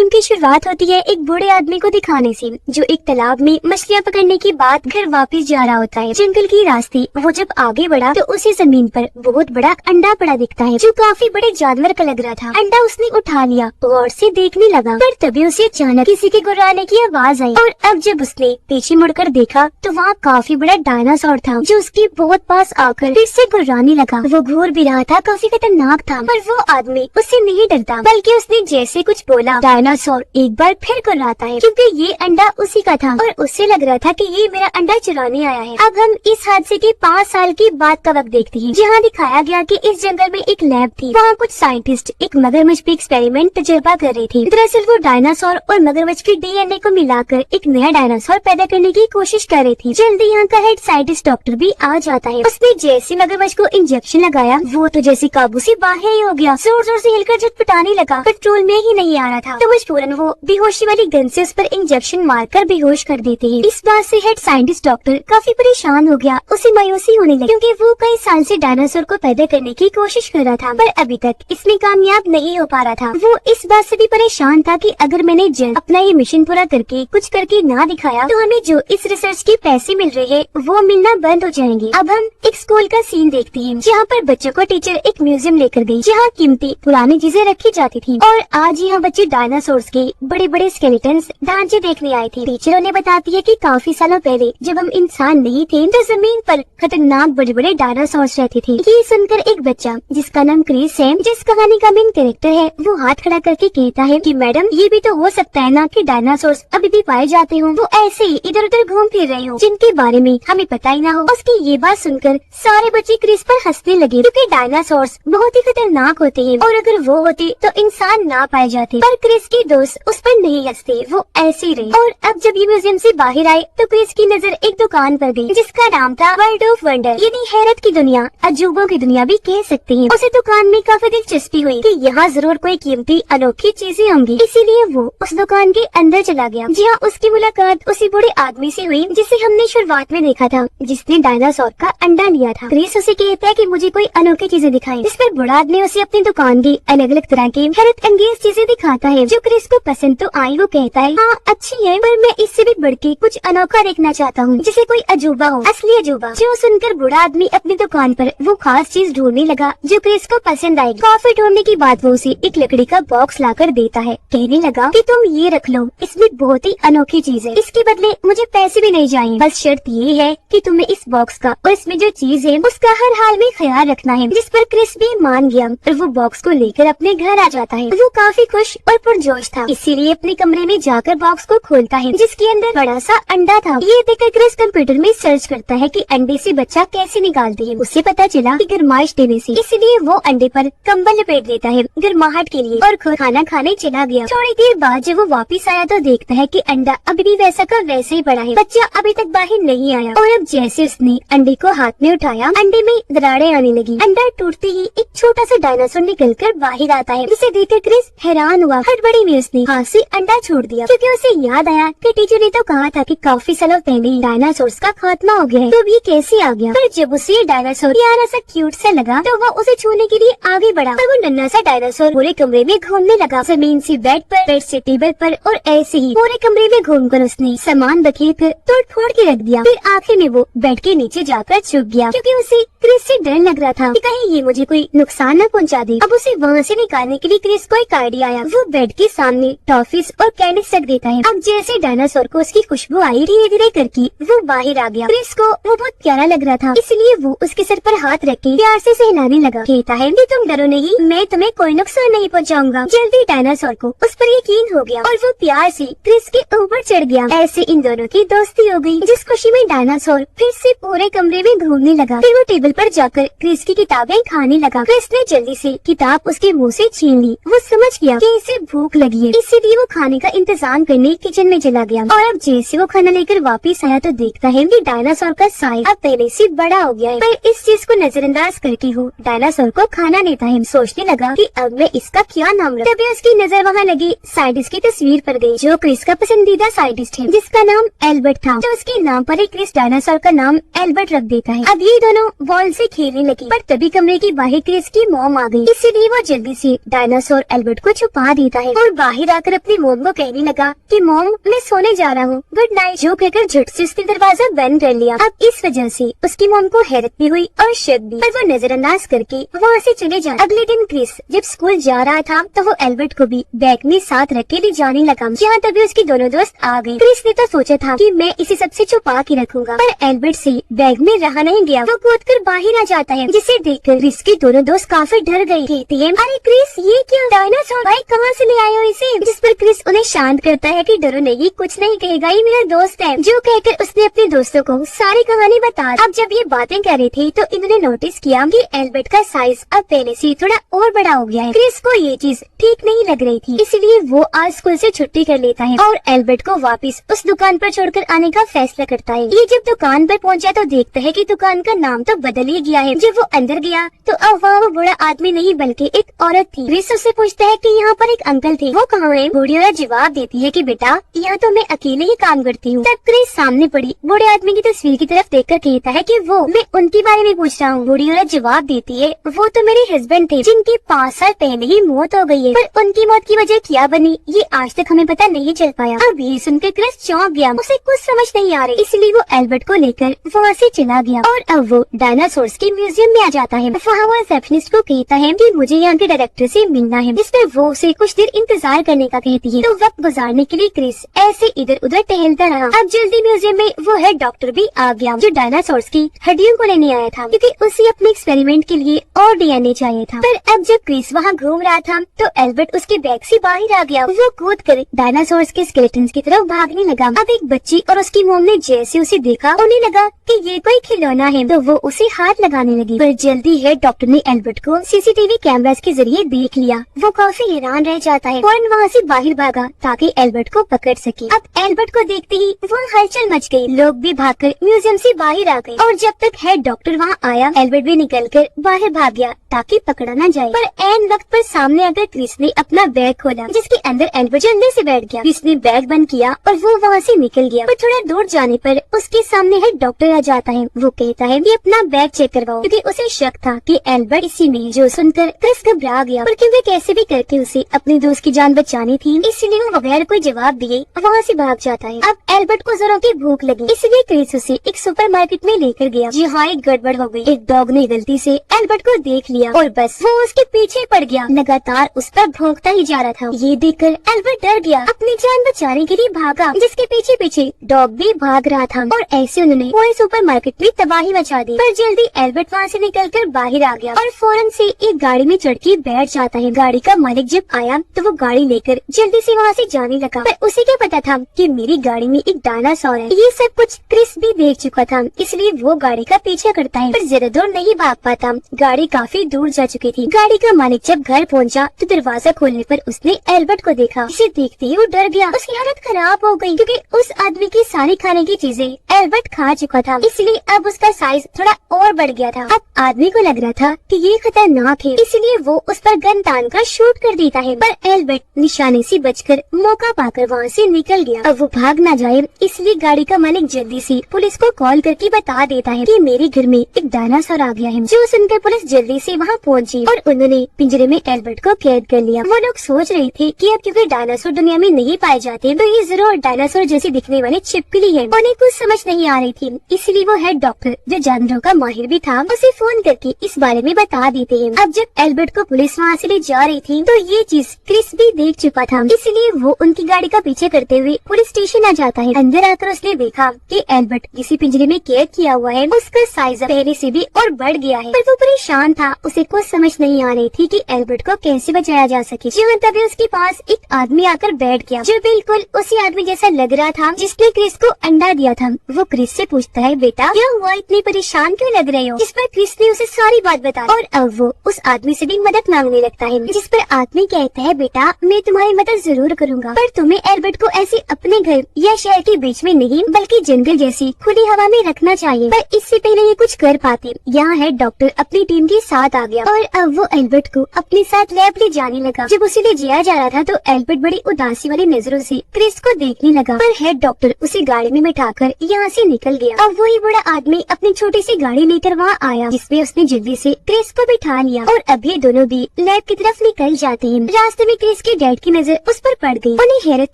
Film की शुरुआत होती है एक बूढ़े आदमी को दिखाने से, जो एक तालाब में मछलियाँ पकड़ने के बाद घर वापस जा रहा होता है। जंगल की रास्ते वो जब आगे बढ़ा तो उसे जमीन पर बहुत बड़ा अंडा पड़ा दिखता है, जो काफी बड़े जानवर का लग रहा था। अंडा उसने उठा लिया और से देखने लगा, पर तभी उसे अचानक किसी के गुर्राने की आवाज आई। और अब जब उसने पीछे मुड़कर देखा तो वहाँ काफी बड़ा डायनासोर था, जो उसके बहुत पास आकर फिर से गुर्राने लगा। वो घूर भी रहा था, काफी खतरनाक था, पर वो आदमी उससे नहीं डरता, बल्कि उसने जैसे कुछ बोला, डायनासोर एक बार फिर गुर्राता है, क्योंकि ये अंडा उसी का था और उससे लग रहा था कि ये मेरा अंडा चुराने आया है। अब हम इस हादसे के 5 साल की बाद का वक्त देखते हैं, जहाँ दिखाया गया कि इस जंगल में एक लैब थी। वहाँ कुछ साइंटिस्ट एक मगरमच्छ पे एक्सपेरिमेंट तजुर्बा कर रहे थे। दरअसल वो डायनासोर और मगरमच्छ के डीएनए को मिलाकर एक नया डायनासोर पैदा करने की कोशिश कर रही थी। जल्दी यहाँ का हेड साइंटिस्ट डॉक्टर भी आ जाता है। उसने जैसे मगरमच्छ को इंजेक्शन लगाया, वो तो जैसे काबू से बाहर ही हो गया, जोर जोर से हिलकर झटपटाने लगा, कंट्रोल में ही नहीं आ रहा था। तो मजबूरन वो बेहोशी वाली गन से उस पर इंजेक्शन मारकर बेहोश कर देते हैं। इस बात से हेड साइंटिस्ट डॉक्टर काफी परेशान हो गया, उसे मायूसी होने लगी, क्योंकि वो कई साल से डायनासोर को पैदा करने की कोशिश कर रहा था, पर अभी तक इसमें कामयाब नहीं हो पा रहा था। वो इस बात से भी परेशान था कि अगर मैंने जल्द अपना ये मिशन पूरा करके कुछ करके ना दिखाया तो हमें जो इस रिसर्च के पैसे मिल रहे हैं वो मिलना बंद हो जाएंगे। अब हम एक स्कूल का सीन देखते हैं, जहाँ पर बच्चों को टीचर एक म्यूजियम लेकर गई, जहाँ कीमती पुरानी चीजें रखी जाती थी। और आज यहाँ बच्चे डायनासोर्स के बड़े बड़े स्केलेटन्स ढांचे देखने आए थे। टीचर उन्हें बताती है कि काफी सालों पहले जब हम इंसान नहीं थे तो जमीन पर खतरनाक बड़े बड़े डायनासोर्स रहते थे। ये सुनकर एक बच्चा जिसका नाम क्रिस है, जिस कहानी का मेन कैरेक्टर है, वो हाथ खड़ा करके कहता है कि मैडम ये भी तो हो सकता है ना कि डायनासोर्स अभी भी पाए जाते हो, वो ऐसे ही इधर उधर घूम फिर रहे हो, जिनके बारे में हमें पता ही ना हो। उसकी ये बात सुनकर सारे बच्चे क्रिस पर हंसने लगे, क्योंकि डायनासोर्स बहुत ही खतरनाक होते हैं और अगर वो होते तो इंसान ना पाए जाते। पर क्रिस के दोस्त उस पर नहीं हंसते, वो ऐसे ही रहे। और अब जब ये म्यूजियम से बाहर आए तो क्रिस की नजर एक दुकान पर गई, जिसका नाम था वर्ल्ड ऑफ वंडर, यानी हैरत की दुनिया, अजूबों की दुनिया भी कह सकते हैं। उसे दुकान में काफी दिलचस्पी हुई कि यहाँ जरूर कोई कीमती अनोखी चीजें होंगी, इसीलिए वो उस दुकान के अंदर चला गया, जहाँ उसकी मुलाकात उसी बूढ़े आदमी से हुई जिसे हमने शुरुआत में देखा था, जिसने डायनासोर का अंडा लिया था। क्रिस उसे कहता है कि मुझे कोई अनोखी चीजें दिखाई, जिस पर बूढ़ा आदमी उसे अपनी दुकान की अलग अलग तरह की हैरत अंगेज चीजें दिखाता है, जो क्रिस को पसंद तो आई। वो कहता है हाँ अच्छी है, पर मैं इससे भी बढ़ के कुछ अनोखा देखना चाहता हूँ, जिसे कोई अजूबा हो, असली अजूबा। जो सुनकर बूढ़ा आदमी अपनी दुकान पर वो खास चीज ढूंढने लगा जो क्रिस को पसंद आएगी। काफी ढूंढने के बाद वो उसे एक लकड़ी का बॉक्स लाकर देता है, कहने लगा कि तुम ये रख लो, इसमें बहुत ही अनोखी चीज है, इसके बदले मुझे पैसे भी नहीं चाहिए, बस शर्त ये है कि तुम्हें इस बॉक्स का और इसमें जो चीज है उसका हर हाल में ख्याल रखना है। जिस पर क्रिस भी मान गया और वो बॉक्स को लेकर अपने घर आ जाता है। वो काफी खुश और पुरजोश था, इसीलिए अपने कमरे में जाकर बॉक्स को खोलता है, जिसके अंदर बड़ा सा अंडा था। ये देखकर क्रिस कंप्यूटर में सर्च करता है कि अंडे से बच्चा कैसे निकालते हैं। उसे पता चला कि गर्माइश देने से, इसलिए वो अंडे पर कंबल लपेट देता है गर्माहट के लिए और खुद खाना खाने चला गया। थोड़ी देर बाद जब वो वापस आया तो देखता है कि अंडा अभी भी वैसा का वैसे ही पड़ा है, बच्चा अभी तक बाहर नहीं आया। और अब जैसे उसने अंडे को हाथ में उठाया, अंडे में दरारें आने लगी। अंडा टूटते ही एक छोटा सा डायनासोर निकलकर बाहर आता है, जिसे देखकर क्रिस हैरान हुआ। हड़बड़ी में उसने हाथ से अंडा छोड़ दिया, क्योंकि उसे याद आया कि टीचर ने तो कहा था कि काफी सालों पहले डायनासोर्स का खात्मा हो गया है, तो ये कैसे आ गया। पर जब उसे ये डायनासोर प्यारा सा क्यूट सा लगा तो वो उसे छूने के लिए आगे बढ़ा, पर वो नन्हा सा डायनासोर पूरे कमरे में घूमने लगा, जमीन से बेड पर, बेड से टेबल पर, और ऐसे ही पूरे कमरे में घूमकर उसने सामान बखेर कर तोड़ फोड़ के रख दिया। फिर आखिर में वो बेड के नीचे जाकर छुप गया, क्योंकि उसे क्रिस से डर लग रहा था कि कहीं ये मुझे कोई नुकसान न पहुंचा दे। अब उसे वहाँ से निकालने के लिए क्रिस को एक आइडिया आया। वो बेड के सामने टॉफीज और कैंडीज रख देता है। अब जैसे डायनासोर को उसकी खुशबू आई, धीरे धीरे करके वो बाहर आ गया। क्रिस को वो बहुत प्यारा लग रहा था, इसलिए वो उसके सर पर हाथ रख के प्यार से सहलाने लगा। कहता है कि तुम डरो नहीं, मैं तुम्हें कोई नुकसान नहीं पहुंचाऊंगा। जल्दी डायनासोर को उस पर यकीन हो गया और वो प्यार से क्रिस के ऊपर चढ़ गया। ऐसे इन दोनों की दोस्ती हो गई, जिस खुशी में डायनासोर फिर से पूरे कमरे में घूमने लगा। फिर वो टेबल पर जाकर क्रिस की किताबें खाने लगा। क्रिस ने जल्दी से किताब उसके मुंह से छीन ली। वो समझ गया कि इसे भूख लगी है, इसीलिए वो खाने का इंतजाम करने किचन में चला गया। और अब जैसे वो खाना लेकर वापस आया तो देखता है कि डायनासोर का साइज अब पहले से बड़ा हो गया है। पर इस चीज को नजरअंदाज करके वो डायनासोर को खाना देता है। सोचने लगा कि अब मैं इसका क्या नाम रखूं। तभी उसकी नजर वहाँ लगी साइंटिस्ट की तस्वीर पर गई, जो क्रिस का पसंदीदा साइंटिस्ट है, जिसका नाम एल्बर्ट था। तो उसके नाम पर ही क्रिस डायनासोर का नाम एल्बर्ट रख देता है। अब ये दोनों बॉल से खेलने लगी, पर तभी कमरे की बाहर क्रिस की मॉम आ गई, इसीलिए वो जल्दी से डायनासोर एल्बर्ट को छुपा देता है और बाहर आकर अपनी मोम को कहने लगा कि मोम मैं सोने जा रहा हूँ, गुड नाइट। जो कहकर झट से उसने दरवाजा बंद कर लिया। अब इस वजह से उसकी मोम को हैरत भी हुई और शक भी, पर वो नजरअंदाज करके वहाँ से चले जा। अगले दिन क्रिस जब स्कूल जा रहा था तो वो एल्बर्ट को भी बैग में साथ रख के ले जाने लगा। यहाँ तभी उसके दोनों दोस्त आ गए। क्रिस ने तो सोचा था कि मैं इसे सबसे छुपा के रखूंगा, पर एल्बर्ट से बैग में रहा नहीं गया। वो कूद कर बाहर आ जाता है, जिसे देखकर क्रिस के दोनों दोस्त काफी डर गए। कहते हैं, अरे क्रिस ये क्या डायनासोर भाई कहाँ से ले आए हो इसे? जिस पर क्रिस उन्हें शांत करता है कि डरो नहीं, कुछ नहीं कहेगा, ये मेरा दोस्त है। जो कहकर उसने अपने दोस्तों को सारी कहानी बता। अब जब ये बातें कर रहे थे तो इन्होंने नोटिस किया कि एल्बर्ट का साइज अब पहले से थोड़ा और बड़ा हो गया है। क्रिस को ये चीज ठीक नहीं लग रही थी, इसलिए वो आज स्कूल से छुट्टी कर लेता है और एल्बर्ट को वापस उस दुकान पर छोड़कर आने का फैसला करता है। ये जब दुकान पर पहुंचा तो देखता है कि दुकान का नाम तो बदल ही गया है। जब वो अंदर गया तो अब वहाँ वो बूढ़ा आदमी नहीं बल्कि एक औरत थी। क्रिस उससे पूछता है कि यहाँ पर एक अंकल थे, वो कहाँ है? बूढ़ी औरत जवाब देती है कि बेटा यहाँ तो मैं अकेले ही काम करती हूँ। तब क्रिस सामने पड़ी बूढ़े आदमी की तस्वीर की तरफ देखकर कहता है कि वो मैं उनके बारे में पूछ रहा हूँ। बूढ़ी औरत जवाब देती है, वो तो मेरे हस्बैंड थे जिनकी 5 साल पहले ही मौत हो गई है, पर उनकी मौत की वजह क्या बनी ये आज तक हमें पता नहीं चल पाया। अब ये सुनकर क्रिस चौंक गया, उसे कुछ समझ नहीं आ रही, इसलिए वो एल्बर्ट को लेकर वहाँ से चला गया और अब वो डायनासोर्स के म्यूजियम में आ जाता है। वहाँ वो रिसेप्शनिस्ट को कहता है कि मुझे यहाँ के डायरेक्टर से मिलना है, जिसमें वो उसे कुछ देर इंतजार करने का कहती है। तो वक्त गुजारने के लिए क्रिस ऐसे इधर उधर टहलता रहा। अब जल्दी म्यूजियम में वो हेड डॉक्टर भी आ गया, जो डायनासोर्स की हड्डियों को लेने आया था, क्योंकि उसे अपने एक्सपेरिमेंट के लिए और डीएनए चाहिए था। पर अब जब क्रिस वहाँ घूम रहा था तो एल्बर्ट उसके बैग से बाहर आ गया। वो कूद कर डायनासोर्स के स्केलेटन की तरफ भागने लगा। अब एक बच्ची और उसकी मोम ने जैसे उसे देखा उन्हें लगा कि ये कोई खिलौना है, तो वो उसे हाथ लगाने लगी। पर जल्दी हेड डॉक्टर ने एल्बर्ट को सीसीटीवी कैमरास के जरिए देख लिया। वो काफी हैरान रह जाता है, फौरन वहाँ से बाहर भागा ताकि एल्बर्ट को पकड़ सके। अब एल्बर्ट को देखते ही वहाँ हलचल मच गई, लोग भी भागकर म्यूजियम से बाहर आ गए और जब तक हेड डॉक्टर वहाँ आया एल्बर्ट भी निकलकर बाहर भाग गया ताकि पकड़ा न जाए। पर एन वक्त पर सामने आकर क्रिस ने अपना बैग खोला, जिसके अंदर एल्बर्ट जल्दी से बैठ गया। क्रिस ने बैग बंद किया और वो वहाँ से निकल गया। पर थोड़ा दूर जाने पर उसके सामने हेड डॉक्टर आ जाता है। वो कहता है कि अपना बैग चेक करवाओ, क्योंकि उसे शक था कि एल्बर्ट इसी में। जो सुनकर क्रिस घबरा गया, पर क्योंकि कैसे भी करके उसे अपने दोस्त की जान बचानी थी, इसलिए वो बगैर कोई जवाब दिए वहाँ से भाग जाता है। अब एल्बर्ट को जोरों की भूख लगी, इसलिए क्रिस उसे एक सुपरमार्केट में लेकर गया। जी हाँ, एक गड़बड़ हो गई। एक डॉग ने गलती से एल्बर्ट को देख लिया और बस वो उसके पीछे पड़ गया, लगातार उस पर भौंकता ही जा रहा था। ये देखकर एल्बर्ट डर गया, अपनी जान बचाने के लिए भागा, जिसके पीछे पीछे डॉग भी भाग रहा था और ऐसे उन्होंने पूरे सुपरमार्केट में तबाही मचा दी। पर जल्दी एल्बर्ट वहाँ से निकलकर बाहर आ गया और फौरन से एक गाड़ी में चढ़ के बैठ जाता है। गाड़ी का मालिक जब आया तो वो गाड़ी लेकर जल्दी से वहाँ से जाने लगा, पर उसे क्या पता था कि मेरी गाड़ी में एक डायनासोर है। ये सब कुछ क्रिस भी देख चुका था, इसलिए वो गाड़ी का पीछा करता है, पर ज्यादा दूर नहीं भाग पाता। गाड़ी काफी दूर जा चुकी थी। गाड़ी का मालिक जब घर पहुंचा तो दरवाजा खोलने पर उसने एल्बर्ट को देखा। इसे देखते ही वो डर गया, उसकी हालत खराब हो गई, क्योंकि उस आदमी की सारी खाने की चीजें एल्बर्ट खा चुका था, इसलिए अब उसका साइज थोड़ा और बढ़ गया था। अब आदमी को लग रहा था कि ये खतरनाक है, इसलिए वो उस पर गन तान कर शूट कर देता है, पर एल्बर्ट निशाने से बचकर मौका पाकर वहाँ से निकल गया। अब वो भाग ना जाए, इसलिए गाड़ी का मालिक जल्दी से पुलिस को कॉल करके बता देता है कि मेरे घर में एक डायनासोर आ गया है। जो सुनकर पुलिस जल्दी से वहाँ पहुँची और उन्होंने पिंजरे में एल्बर्ट को कैद कर लिया। वो लोग सोच रहे थे कि अब क्योंकि डायनासोर दुनिया में नहीं पाए जाते तो ये जरूर डायनासोर जैसी दिखने वाली छिपकली है। उन्हें कुछ समझ नहीं आ रही थी, इसलिए वो हेड डॉक्टर जो जानवरों का माहिर भी था उसे फोन करके इस बारे में बता देते हैं। अब जब एल्बर्ट को पुलिस वहाँ से ले जा रही थी तो ये चीज क्रिस भी देख चुका था, इसलिए वो उनकी गाड़ी का पीछे करते हुए पुलिस स्टेशन आ जाता है। अंदर आकर उसने देखा कि एल्बर्ट किसी पिंजरे में कैद किया हुआ है, उसका साइज पहले से भी और बढ़ गया है। पर वो परेशान था, उसे कुछ समझ नहीं आ रही थी कि एल्बर्ट को कैसे बचाया जा सके। जहाँ तभी उसके पास एक आदमी आकर बैठ गया, जो बिल्कुल उसी आदमी जैसा लग रहा था जिसने क्रिस को अंडा दिया था। वो क्रिस से पूछता है, बेटा क्या हुआ, इतनी परेशान क्यों लग रहे हो? जिस पर क्रिस ने उसे सारी बात बता और अब वो उस आदमी से भी मदद मांगने लगता है, जिस पर आदमी कहता है, बेटा मैं तुम्हारी मदद जरूर करूँगा, पर तुम्हें एल्बर्ट को ऐसे अपने घर या शहर के बीच में नहीं बल्कि जंगल जैसी खुली हवा में रखना चाहिए। पर इससे पहले ये कुछ कर पाते। यहाँ है डॉक्टर अपनी टीम के साथ याद आ गया और अब वो एल्बर्ट को अपने साथ लैब ले जाने लगा। जब उसे ले जाया जा रहा था तो एल्बर्ट बड़ी उदासी वाली नजरों से क्रिस को देखने लगा, पर हेड डॉक्टर उसे गाड़ी में बैठाकर यहाँ से निकल गया। अब वही बड़ा आदमी अपनी छोटी सी गाड़ी लेकर वहाँ आया, जिसमें उसने जल्दी से क्रिस को बिठा लिया और अब ये दोनों भी लैब की तरफ निकल जाते हैं। रास्ते में क्रिस के डैड की नजर उस पर पड़ गई। उन्हें हैरत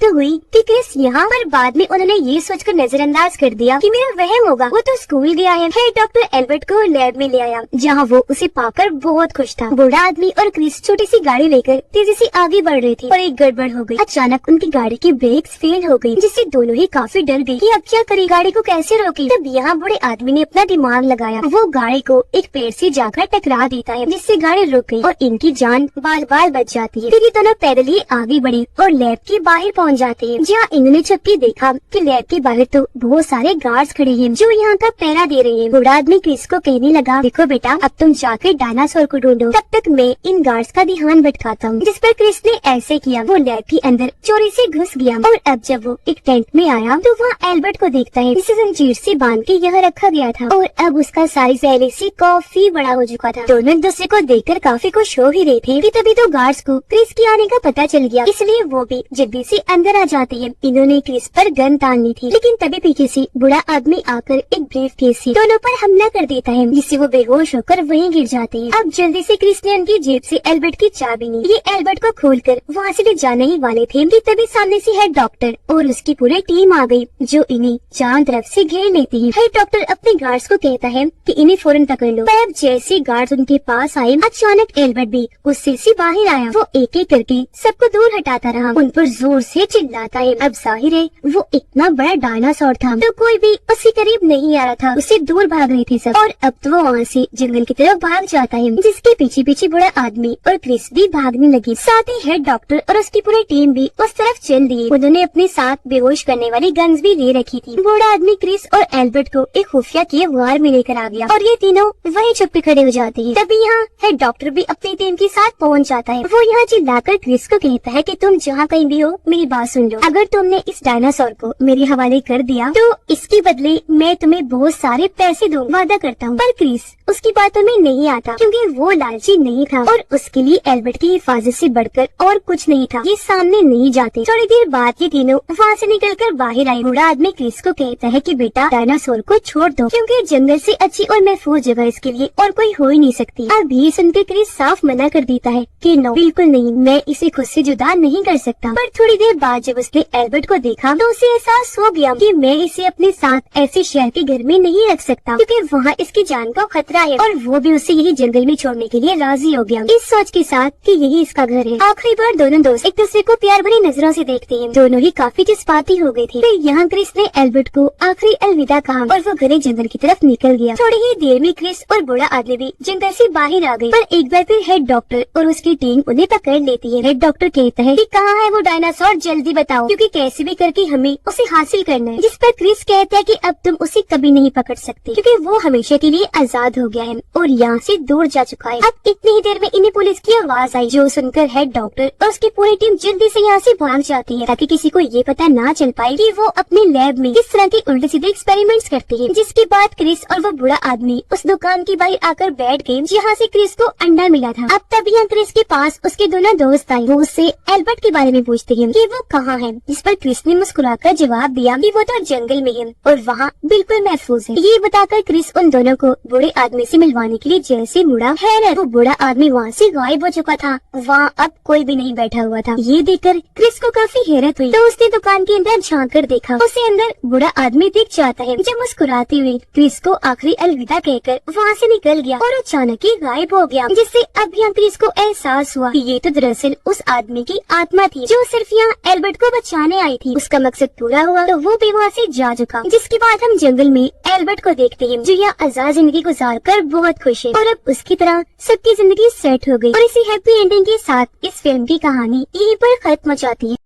तो हुई कि क्रिस यहाँ, पर बाद में उन्होंने ये सोचकर नजरअंदाज कर दिया कि मेरा वहम होगा, वो तो स्कूल गया है। हेड डॉक्टर एल्बर्ट को लैब में ले आया, जहाँ वो उसे पाकर बहुत खुश था। बूढ़ा आदमी और क्रिस छोटी सी गाड़ी लेकर तेजी से आगे बढ़ रहे थे और एक गड़बड़ हो गई। अचानक उनकी गाड़ी की ब्रेक्स फेल हो गई, जिससे दोनों ही काफी डर गए कि अब क्या करे, गाड़ी को कैसे रोके। तब यहाँ बूढ़े आदमी ने अपना दिमाग लगाया, वो गाड़ी को एक पेड़ से जाकर टकरा देता है, जिससे गाड़ी रुक गई और इनकी जान बाल बाल बच जाती है। फिर ये दोनों पैदल ही आगे बढ़े और लैब के बाहर पहुँच जाते हैं, जहाँ इन्होंने छुपके देखा कि लैब के बाहर तो बहुत सारे गार्ड्स खड़े हैं जो यहाँ का पहरा दे रहे हैं। बूढ़ा आदमी क्रिस को कहने लगा, देखो बेटा, अब तुम जाकर डायनासोर को ढूंढो, तब तक मैं इन गार्ड्स का ध्यान भटकाता हूँ। जिस पर क्रिस ने ऐसे किया। वो लैब के अंदर चोरी से घुस गया और अब जब वो एक टेंट में आया तो वहाँ एल्बर्ट को देखता है, जिसे जंजीर से बांध के यहाँ रखा गया था और अब उसका साइज पहले से काफी बड़ा हो चुका था। दोनों एक दूसरे को देखकर काफी खुश हो ही रहे थे कि तभी तो गार्ड्स को क्रिस के आने का पता चल गया, इसलिए वो भी जल्दी से अंदर आ जाते हैं। इन्होंने क्रिस पर गन तान ली थी, लेकिन तभी पीछे से बूढ़ा आदमी आकर एक ब्रीफकेस से दोनों पर हमला कर देता है, जिससे वो बेहोश होकर वहीं गिर जाते हैं। अब जल्दी से क्रिस ने उनकी जेब से एल्बर्ट की चाबी ली। ये एल्बर्ट को खोलकर वहाँ से ले जाने ही वाले थे कि तभी सामने से हेड डॉक्टर और उसकी पूरी टीम आ गई, जो इन्हें चारों तरफ से घेर लेती है। हेड डॉक्टर अपने गार्ड्स को कहता है कि इन्हें फौरन पकड़ लो, पर अब जैसे गार्ड्स उनके पास आए, अचानक एल्बर्ट भी गुस्से से बाहर आया। वो एक एक करके सबको दूर हटाता रहा, उन पर जोर से चिल्लाता है। अब जाहिर है वो इतना बड़ा डायनासोर था तो कोई भी उसके करीब नहीं आ रहा था, उससे दूर भाग रहे थे सब। और अब तो वो वहाँ से जंगल की तरफ भाग जाता है, जिसके पीछे पीछे बड़ा आदमी और क्रिस भी भागने लगी। साथ ही हेड डॉक्टर और उसकी पूरी टीम भी उस तरफ चल दिए। उन्होंने अपने साथ बेहोश करने वाली गन्स भी ले रखी थी। बूढ़ा आदमी क्रिस और एल्बर्ट को एक खुफिया के वार में लेकर आ गया और ये तीनों वहीं चुप के खड़े हो जाते हैं। तभी यहाँ हेड डॉक्टर भी अपनी टीम के साथ पहुँच जाता है। वो यहाँ चिल्लाकर क्रिस को कहता है कि तुम जहाँ कहीं भी हो मेरी बात सुन लो, अगर तुमने इस डायनासोर को मेरे हवाले कर दिया तो इसके बदले मैं तुम्हें बहुत सारे पैसे दूंगा, वादा करता हूँ। पर क्रिस उसकी बातों में नहीं आता, क्योंकि वो लालची नहीं था और उसके लिए एल्बर्ट की हिफाजत से बढ़कर और कुछ नहीं था। ये सामने नहीं जाते। थोड़ी देर बाद ये तीनों वहाँ से निकलकर बाहर आए। बूढ़ा आदमी क्रिस को कहता है कि बेटा, डायनासोर को छोड़ दो, क्योंकि जंगल से अच्छी और महफूज जगह इसके लिए और कोई हो ही नहीं सकती। अब ये सुनकर क्रिस साफ मना कर देता है कि नो, बिल्कुल नहीं, मैं इसे खुद से जुदा नहीं कर सकता। पर थोड़ी देर बाद जब उसने एल्बर्ट को देखा तो उसे एहसास हो गया कि मैं इसे अपने साथ ऐसे शहर के घर में नहीं रख सकता, क्योंकि वहाँ इसकी जान का खतरा है और वो भी उसे यही जंगल में छोड़ने के लिए राजी हो गया, इस सोच के साथ कि यही इसका घर है। आखिरी बार दोनों दोस्त एक दूसरे को प्यार भरी नजरों से देखते हैं। दोनों ही काफी जज्बाती हो गए थे। फिर यहाँ क्रिस ने एल्बर्ट को आखिरी अलविदा कहा और वो घने जंगल की तरफ निकल गया। थोड़ी ही देर में क्रिस और बूढ़ा आदमी भी जंगल से बाहर आ गए, पर एक बार फिर हेड डॉक्टर और उसकी टीम उन्हें पकड़ लेती है। हेड डॉक्टर कहता है कि कहाँ है वो डायनासोर, जल्दी बताओ, क्योंकि कैसे भी करके हमें उसे हासिल करना है। जिस पर क्रिस कहता है कि अब तुम उसे कभी नहीं पकड़ सकते, क्योंकि वो हमेशा के लिए आजाद हो गया है और यहाँ से दूर जा चुका है। अब इतनी ही देर में इन्हें पुलिस की आवाज आई, जो सुनकर हेड डॉक्टर और उसकी पूरी टीम जल्दी से यहाँ से भाग जाती है, ताकि किसी को ये पता ना चल पाए कि वो अपने लैब में किस तरह के उल्टे सीधे एक्सपेरिमेंट्स करते हैं। जिसके बाद क्रिस और वो बूढ़ा आदमी उस दुकान के बाहर आकर बैठ गए, जहाँ से क्रिस को अंडा मिला था। अब तब यहाँ क्रिस के पास उसके दोनों दोस्त आए। वो उससे एल्बर्ट के बारे में पूछते हैं कि वो कहाँ है, जिस पर क्रिस ने मुस्कुराकर जवाब दिया कि वो तो जंगल में है और वहाँ बिल्कुल महफूज है। ये बताकर क्रिस उन दोनों को बूढ़े आदमी से मिलवाने के लिए जैसे मुड़ा, हैरत, वो बूढ़ा आदमी वहाँ से गायब हो चुका था। वहाँ अब कोई भी नहीं बैठा हुआ था। ये देखकर क्रिस को काफी हैरत हुई, तो उसने दुकान के अंदर झांक कर देखा। उसे अंदर बूढ़ा आदमी दिख जाता है, जब मुस्कुराते हुए क्रिस को आखिरी अलविदा कहकर वहाँ से निकल गया और अचानक ही गायब हो गया। जिससे अब यहाँ क्रिस को एहसास हुआ कि ये तो दरअसल उस आदमी की आत्मा थी, जो सिर्फ यहाँ एल्बर्ट को बचाने आई थी। उसका मकसद पूरा हुआ तो वो भी वहाँ से जा चुका। जिसके बाद हम जंगल में एल्बर्ट को देखते हैं, जो यहाँ आजाद जिंदगी गुजार कर बहुत खुश है और अब उसकी तरह सबकी जिंदगी सेट हो गई। और इसी हैप्पी एंडिंग के साथ इस फिल्म की कहानी यहीं पर खत्म हो जाती है।